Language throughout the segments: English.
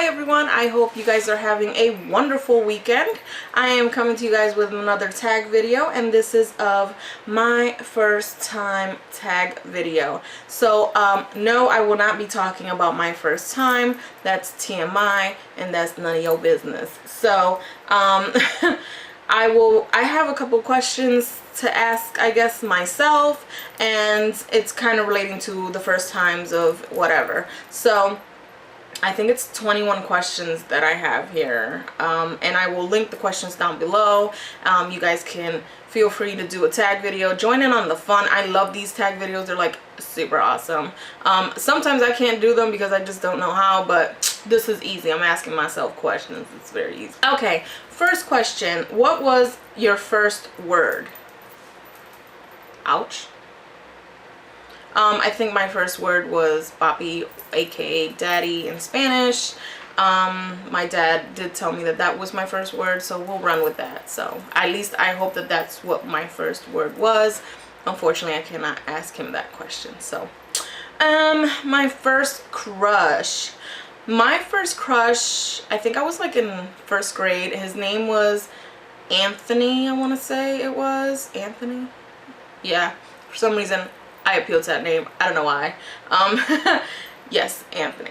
Hi everyone, I hope you guys are having a wonderful weekend. I am coming to you guys with another tag video, and this is of my first time tag video. So no, I will not be talking about my first time. That's TMI and that's none of your business. So I have a couple questions to ask, I guess, myself, and it's kind of relating to the first times of whatever. So I think it's 21 questions that I have here, and I will link the questions down below. You guys can feel free to do a tag video, join in on the fun. I love these tag videos, they're like super awesome. Sometimes I can't do them because I just don't know how, but this is easy. I'm asking myself questions, it's very easy. Okay, first question, what was your first word? Ouch. I think my first word was papi, aka daddy in Spanish. My dad did tell me that that was my first word, so we'll run with that. So at least I hope that that's what my first word was. Unfortunately, I cannot ask him that question. So my first crush. My first crush, I think I was like in first grade. His name was Anthony, I want to say it was Anthony. Yeah, for some reason I appealed to that name. I don't know why. Yes, Anthony.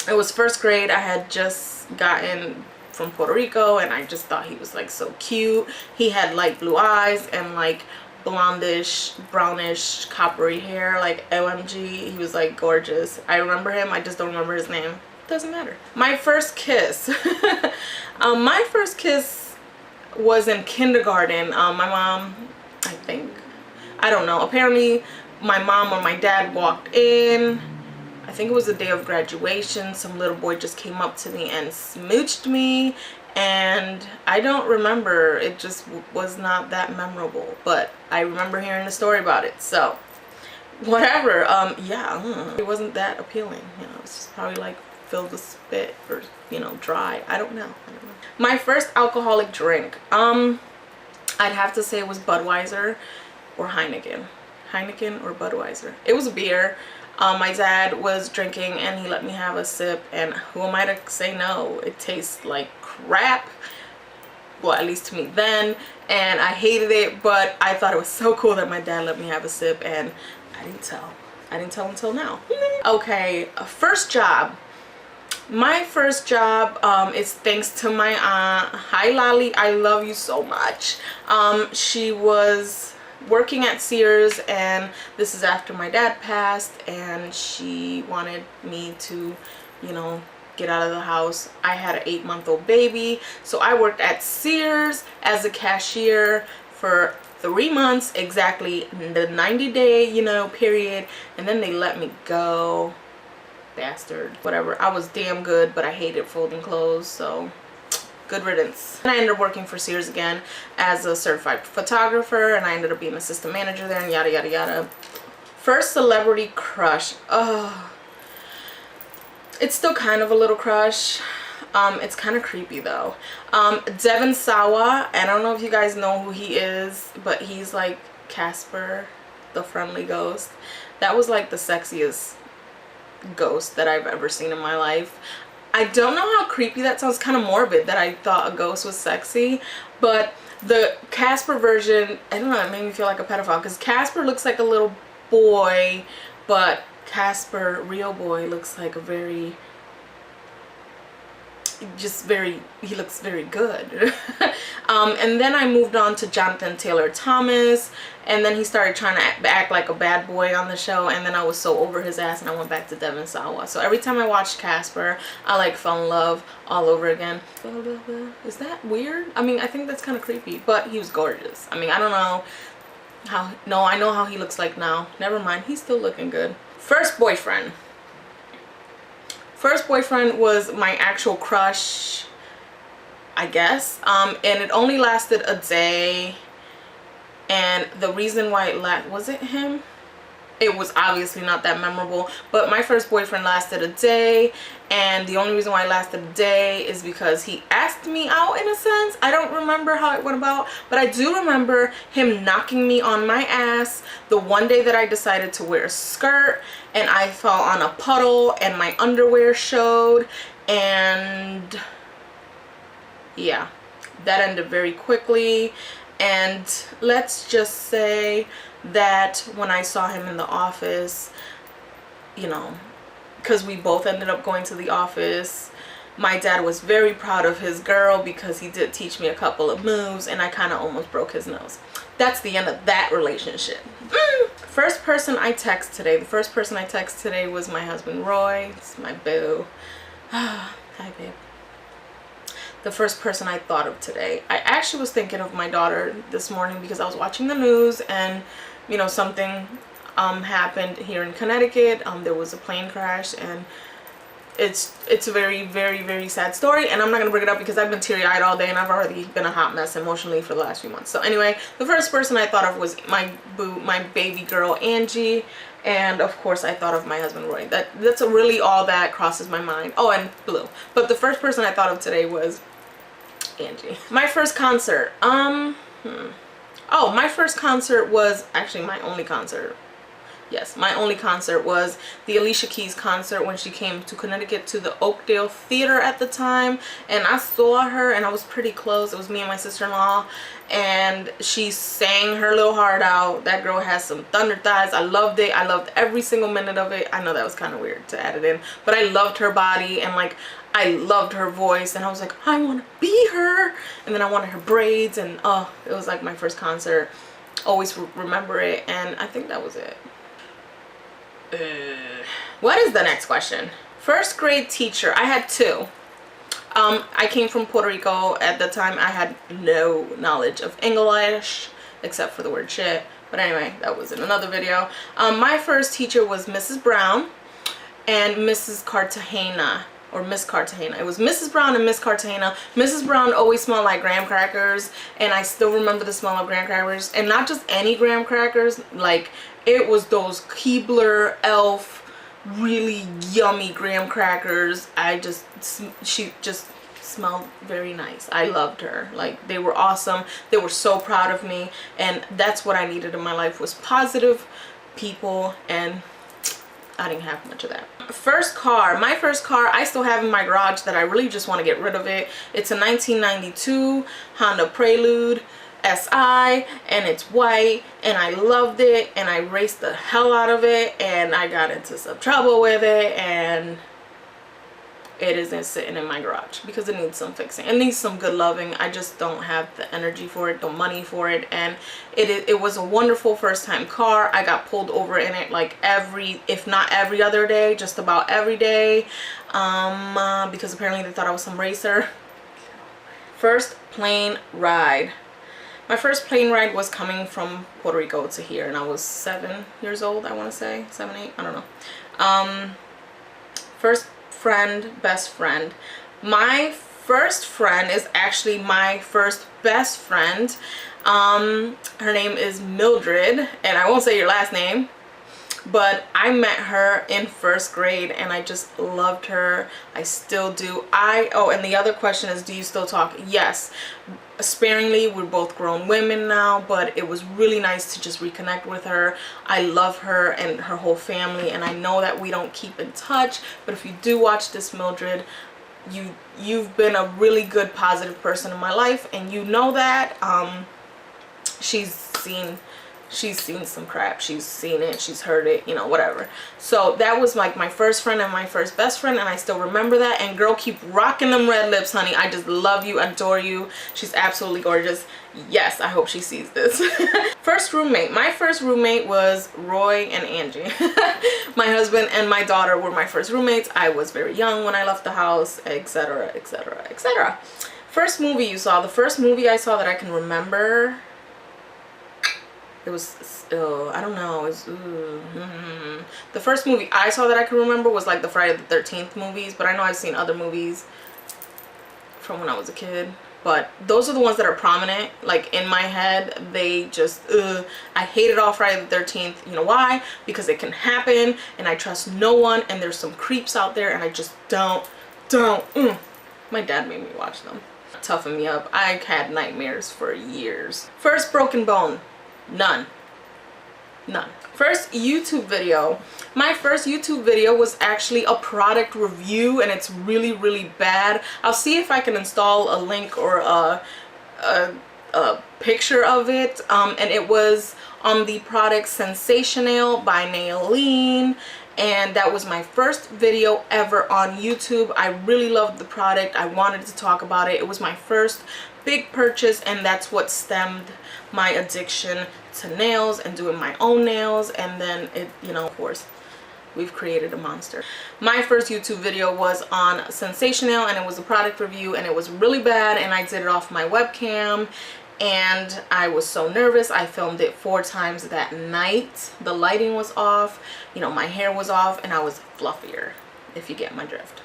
It was first grade. I had just gotten from Puerto Rico and I just thought he was like so cute. He had light blue eyes and like blondish, brownish, coppery hair, like OMG. He was like gorgeous. I remember him. I just don't remember his name. Doesn't matter. My first kiss. My first kiss was in kindergarten. My mom, I think, I don't know, apparently my mom or my dad walked in. I think it was the day of graduation. Some little boy just came up to me and smooched me, and I don't remember. It just was not that memorable, but I remember hearing the story about it, so whatever. Yeah, it wasn't that appealing, you know. It's just probably like filled with spit or, you know, dry. I don't know. My first alcoholic drink, I'd have to say it was Budweiser or Heineken or Budweiser. It was a beer. My dad was drinking and he let me have a sip, and who am I to say no? It tastes like crap, well, at least to me then, and I hated it, but I thought it was so cool that my dad let me have a sip, and I didn't tell until now. Okay, first job. My first job is thanks to my aunt. Hi Lolly, I love you so much. She was working at Sears, and this is after my dad passed, and she wanted me to, you know, get out of the house. I had an 8-month-old baby, so I worked at Sears as a cashier for 3 months, exactly the 90-day, you know, period, and then they let me go. Bastard. Whatever. I was damn good, but I hated folding clothes, so good riddance. And I ended up working for Sears again as a certified photographer, and I ended up being assistant manager there, and yada yada yada. First celebrity crush. Oh, it's still kind of a little crush. It's kind of creepy though. Devon Sawa, and I don't know if you guys know who he is, but he's like Casper, the friendly ghost. That was like the sexiest ghost that I've ever seen in my life. I don't know how creepy that sounds, kind of morbid that I thought a ghost was sexy, but the Casper version, I don't know, it made me feel like a pedophile, because Casper looks like a little boy, but Casper, real boy, looks like a very, he looks very good. And then I moved on to Jonathan Taylor Thomas, and then he started trying to act like a bad boy on the show, and then I was so over his ass and I went back to Devon Sawa. So every time I watched Casper, I like fell in love all over again. Is that weird? I mean, I think that's kind of creepy, but he was gorgeous. I mean, I don't know how, no, I know how he looks like now. Never mind, he's still looking good. First boyfriend. First boyfriend was my actual crush, I guess, and it only lasted a day, and the reason why it was it him? it was obviously not that memorable. But my first boyfriend lasted a day, and the only reason why it lasted a day is because he asked me out, in a sense. I don't remember how it went about, but I do remember him knocking me on my ass the one day that I decided to wear a skirt, and I fell on a puddle and my underwear showed, and yeah, that ended very quickly. And let's just say that when I saw him in the office, you know, because we both ended up going to the office, my dad was very proud of his girl because he did teach me a couple of moves, and I kind of almost broke his nose. That's the end of that relationship. First person I text today. The first person I text today was my husband Roy. It's my boo. Hi babe. The first person I thought of today. I actually was thinking of my daughter this morning because I was watching the news, and you know, something happened here in Connecticut. There was a plane crash, and it's a very, very, very sad story, and I'm not gonna bring it up because I've been teary-eyed all day and I've already been a hot mess emotionally for the last few months. So anyway, the first person I thought of was my boo, my baby girl Angie, and of course I thought of my husband Roy. That's really all that crosses my mind. Oh, and Blue. But the first person I thought of today was Angie. My first concert. Oh, my first concert was actually my only concert. Yes, my only concert was the Alicia Keys concert when she came to Connecticut to the Oakdale Theater at the time, and I saw her and I was pretty close. It was me and my sister-in-law, and she sang her little heart out. That girl has some thunder thighs. I loved it. I loved every single minute of it. I know that was kind of weird to add it in, but I loved her body, and like I loved her voice, and I was like, I want to be her. And then I wanted her braids, and oh, it was like my first concert. Always remember it. And I think that was it. What is the next question? First grade teacher. I had two. I came from Puerto Rico. At the time I had no knowledge of English except for the word shit, but anyway, that was in another video. My first teacher was Mrs. Brown and Mrs. Cartagena, or Miss Cartagena. It was Mrs. Brown and Miss Cartagena. Mrs. Brown always smelled like graham crackers, and I still remember the smell of graham crackers, and not just any graham crackers, like it was those Keebler Elf really yummy graham crackers. She just smelled very nice. I loved her. Like, they were awesome. They were so proud of me, and that's what I needed in my life, was positive people, and I didn't have much of that. First car. My first car I still have in my garage that I really just want to get rid of it. It's a 1992 Honda Prelude SI, and it's white, and I loved it, and I raced the hell out of it, and I got into some trouble with it, and it isn't sitting in my garage because it needs some fixing. It needs some good loving. I just don't have the energy for it, the money for it, and it was a wonderful first time car. I got pulled over in it like if not every other day, just about every day, because apparently they thought I was some racer. First plane ride. My first plane ride was coming from Puerto Rico to here, and I was 7 years old, I want to say 7, 8, I don't know. First friend, best friend. My first friend is actually my first best friend. Her name is Mildred, and I won't say your last name, but I met her in first grade, and I just loved her. I still do. Oh, and the other question is, do you still talk? Yes, sparingly. We're both grown women now, but it was really nice to just reconnect with her. I love her and her whole family, and I know that we don't keep in touch, but if you do watch this, Mildred, you've been a really good, positive person in my life, and you know that. She's seen some crap. She's seen it, she's heard it, you know, whatever. So that was like my first friend and my first best friend, and I still remember that. And girl, keep rocking them red lips, honey. I just love you, adore you. She's absolutely gorgeous. Yes, I hope she sees this. First roommate. My first roommate was Roy and Angie. My husband and my daughter were my first roommates. I was very young when I left the house, etc, etc, etc. First movie you saw. The first movie I saw that I can remember, it was, I don't know, the first movie I saw that I can remember was like the Friday the 13th movies, but I know I've seen other movies from when I was a kid. but those are the ones that are prominent, like in my head. They just, I hated all Friday the 13th. You know why? Because it can happen, and I trust no one, and there's some creeps out there, and I just don't. My dad made me watch them. Toughen me up. I had nightmares for years. First broken bone, none. First YouTube video. My first YouTube video was actually a product review, and it's really bad. I'll see if I can install a link or a picture of it, and it was on the product Sensational by Nailene, and that was my first video ever on YouTube. I really loved the product. I wanted to talk about it. It was my first big purchase, and that's what stemmed my addiction to nails and doing my own nails. And then it, you know, of course, we've created a monster. My first YouTube video was on Sensational, and it was a product review, and it was really bad, and I did it off my webcam, and I was so nervous. I filmed it 4 times that night. The lighting was off, you know, my hair was off, and I was fluffier, if you get my drift.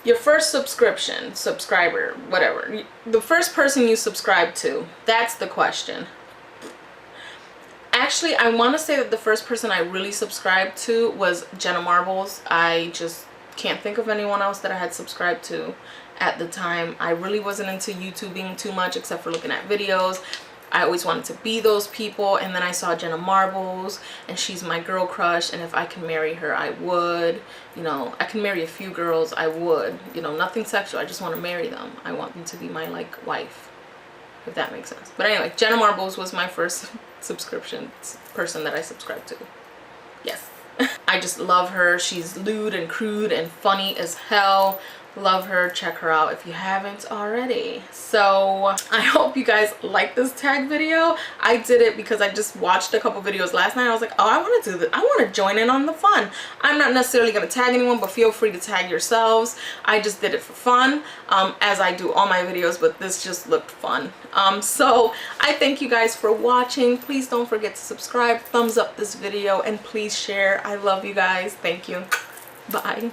Your first subscriber, whatever. The first person you subscribed to, that's the question. Actually, I want to say that the first person I really subscribed to was Jenna Marbles. I just can't think of anyone else that I had subscribed to at the time. I really wasn't into YouTubing too much, except for looking at videos. I always wanted to be those people, and then I saw Jenna Marbles, and she's my girl crush, and if I can marry her, I would. You know, I can marry a few girls, I would. You know, nothing sexual, I just want to marry them. I want them to be my, like, wife, if that makes sense. But anyway, Jenna Marbles was my first subscription person that I subscribed to. Yes. I just love her. She's lewd and crude and funny as hell. Love her. Check her out if you haven't already. So I hope you guys like this tag video. I did it because I just watched a couple videos last night. I was like, oh, I want to do this. I want to join in on the fun. I'm not necessarily going to tag anyone, but feel free to tag yourselves. I just did it for fun, as I do all my videos, but this just looked fun. So I thank you guys for watching. Please don't forget to subscribe, thumbs up this video, and please share. I love you guys. Thank you. Bye.